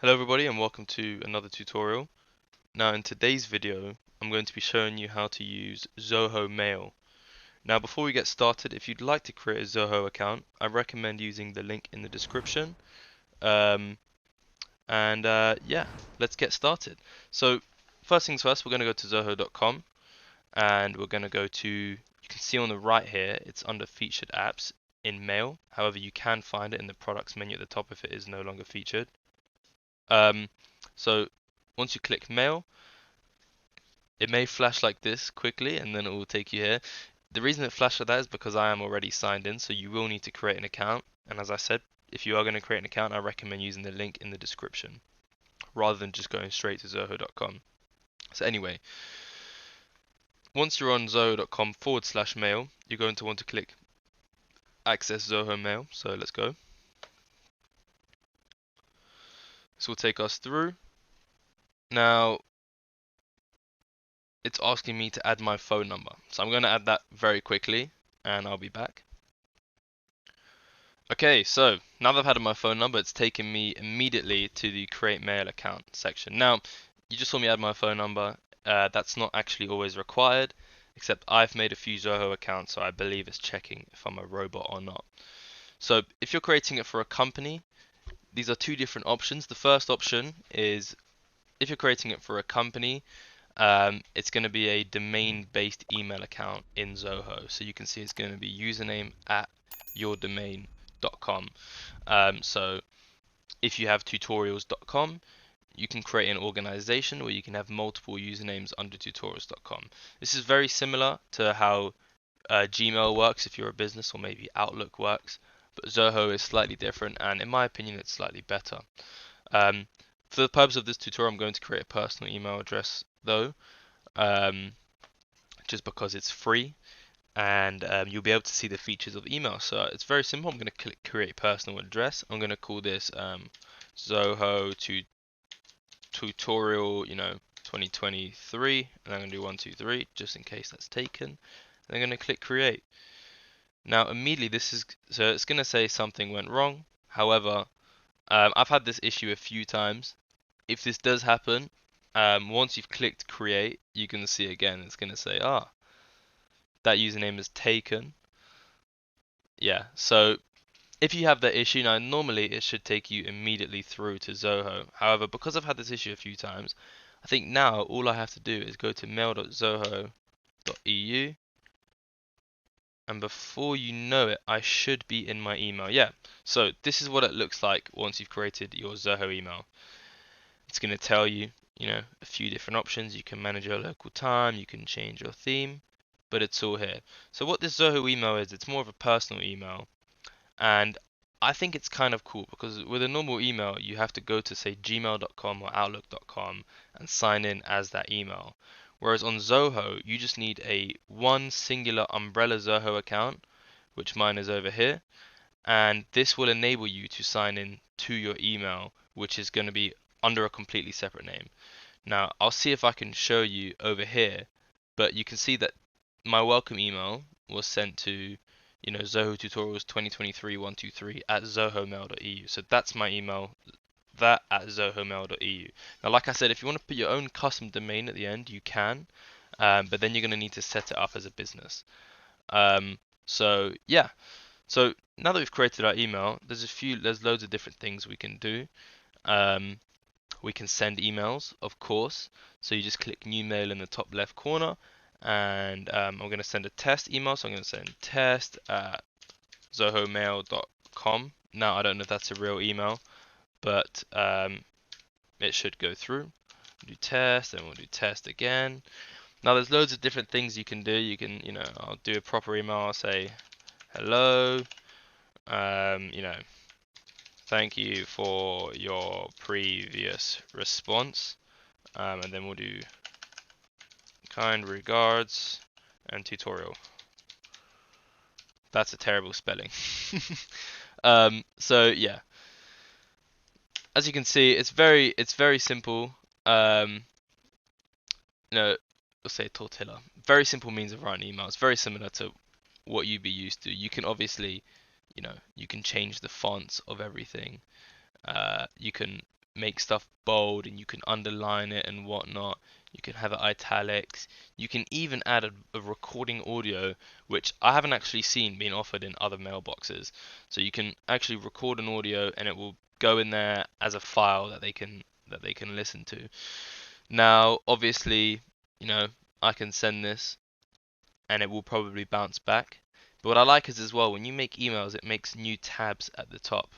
Hello everybody and welcome to another tutorial. Now in today's video I'm going to be showing you how to use Zoho Mail. Now before we get started, if you'd like to create a Zoho account, I recommend using the link in the description. Um, yeah, let's get started. So first things first, we're going to go to zoho.com and we're going to go to, you can see on the right here, it's under featured apps in Mail. However, you can find it in the products menu at the top if it is no longer featured. Um, so once you click Mail, it may flash like this quickly and then it will take you here. The reason it flashed like that is because I am already signed in, so you will need to create an account. And as I said, if you are going to create an account, I recommend using the link in the description rather than just going straight to zoho.com. So anyway, once you're on zoho.com/mail, you're going to want to click access Zoho Mail. So let's go. This will take us through. Now, it's asking me to add my phone number. So I'm going to add that very quickly and I'll be back. Okay, so now that I've added my phone number, it's taken me immediately to the create mail account section. Now, you just saw me add my phone number. That's not actually always required, except I've made a few Zoho accounts, so I believe it's checking if I'm a robot or not. So if you're creating it for a company, these are two different options. The first option is if you're creating it for a company, it's going to be a domain-based email account in Zoho. So you can see it's going to be username at yourdomain.com. So if you have tutorials.com, you can create an organization where you can have multiple usernames under tutorials.com. This is very similar to how Gmail works if you're a business, or maybe Outlook works, but Zoho is slightly different, and in my opinion, it's slightly better. For the purpose of this tutorial, I'm going to create a personal email address though, just because it's free and you'll be able to see the features of email. So it's very simple. I'm going to click create personal address. I'm going to call this Zoho tutorial 2023, and I'm going to do 123 just in case that's taken. And I'm going to click create. Now immediately so it's going to say something went wrong. However, I've had this issue a few times. If this does happen, once you've clicked create, you can see again it's going to say that username is taken. Yeah, so if you have that issue, now normally it should take you immediately through to Zoho. However, because I've had this issue a few times, I think now all I have to do is go to mail.zoho.eu, and before you know it, I should be in my email. Yeah, so this is what it looks like once you've created your Zoho email. It's going to tell you, a few different options. You can manage your local time, you can change your theme, but it's all here. So what this Zoho email is, it's more of a personal email. And I think it's kind of cool because with a normal email, you have to go to say gmail.com or outlook.com and sign in as that email. Whereas on Zoho, you just need a one singular umbrella Zoho account, which mine is over here. And this will enable you to sign in to your email, which is going to be under a completely separate name. Now, I'll see if I can show you over here, but you can see that my welcome email was sent to Zoho Tutorials 2023-123 at zohomail.eu. So that's my email, that at zohomail.eu. Now, like I said, if you want to put your own custom domain at the end, you can, but then you're going to need to set it up as a business. So yeah, so now that we've created our email, there's loads of different things we can do. We can send emails, of course. So you just click new mail in the top left corner, and I'm going to send a test email. So I'm going to send test at zohomail.com. Now I don't know if that's a real email, but it should go through. Do test, and we'll do test again. Now there's loads of different things you can do. You can, I'll do a proper email. I'll say hello, thank you for your previous response, and then we'll do kind regards and tutorial. That's a terrible spelling. So yeah, as you can see, it's very simple. We'll say tortilla. Very simple means of writing email. It's very similar to what you'd be used to. You can obviously, you can change the fonts of everything. You can make stuff bold and you can underline it and whatnot. You can have it italics. You can even add a recording audio, which I haven't actually seen being offered in other mailboxes. So you can actually record an audio and it will go in there as a file that they can listen to. Now, obviously, you know, I can send this and it will probably bounce back. But what I like is as well, when you make emails, it makes new tabs at the top,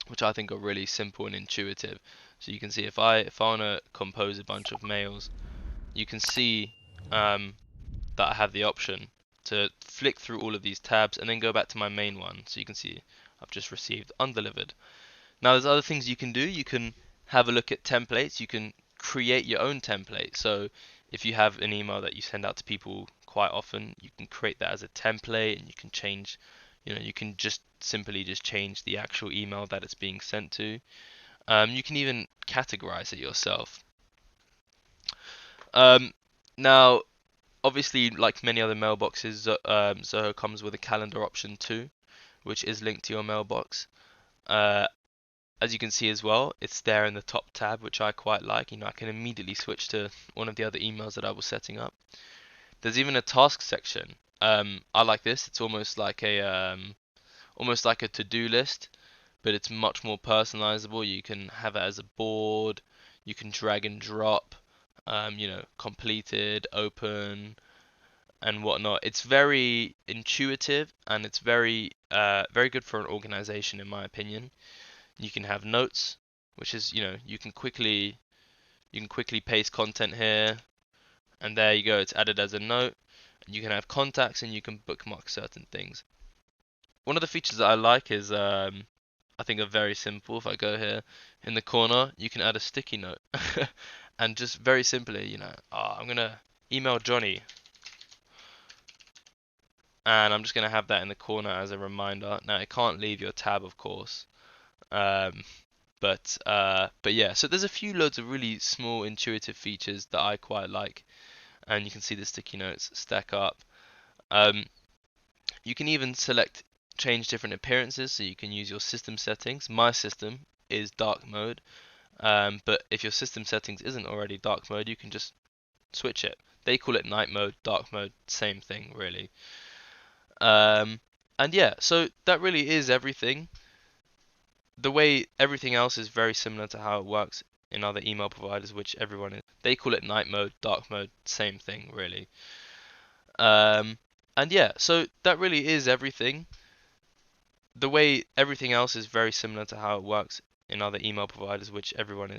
which I think are really simple and intuitive. So you can see if I want to compose a bunch of mails, you can see that I have the option to flick through all of these tabs and then go back to my main one. So you can see I've just received undelivered. Now there's other things you can do. You can have a look at templates. You can create your own template. So if you have an email that you send out to people quite often, you can create that as a template and you can change, you can just simply just change the actual email that it's being sent to. You can even categorize it yourself. Now, obviously, like many other mailboxes, Zoho comes with a calendar option too, which is linked to your mailbox. As you can see as well, it's there in the top tab, which I quite like. I can immediately switch to one of the other emails that I was setting up. There's even a task section. I like this. It's almost like a to-do list, but it's much more personalizable. You can have it as a board. You can drag and drop. Completed, open, and whatnot. It's very intuitive and it's very good for an organization, in my opinion. You can have notes, which is, you can quickly paste content here, and there you go. It's added as a note. And you can have contacts, and you can bookmark certain things. One of the features that I like is, I think, are very simple. If I go here in the corner, you can add a sticky note, and just very simply, I'm gonna email Johnny, and I'm just gonna have that in the corner as a reminder. Now it can't leave your tab, of course. But yeah, so there's a few loads of really small intuitive features that I quite like, and you can see the sticky notes stack up. You can even change different appearances, so you can use your system settings. My system is dark mode, but if your system settings isn't already dark mode, you can just switch it. They call it night mode, dark mode, same thing really. And yeah, so that really is everything. The way everything else is very similar to how it works in other email providers, which everyone is. They call it night mode, dark mode, same thing really. And yeah, so that really is everything. The way everything else is very similar to how it works in other email providers, which everyone is.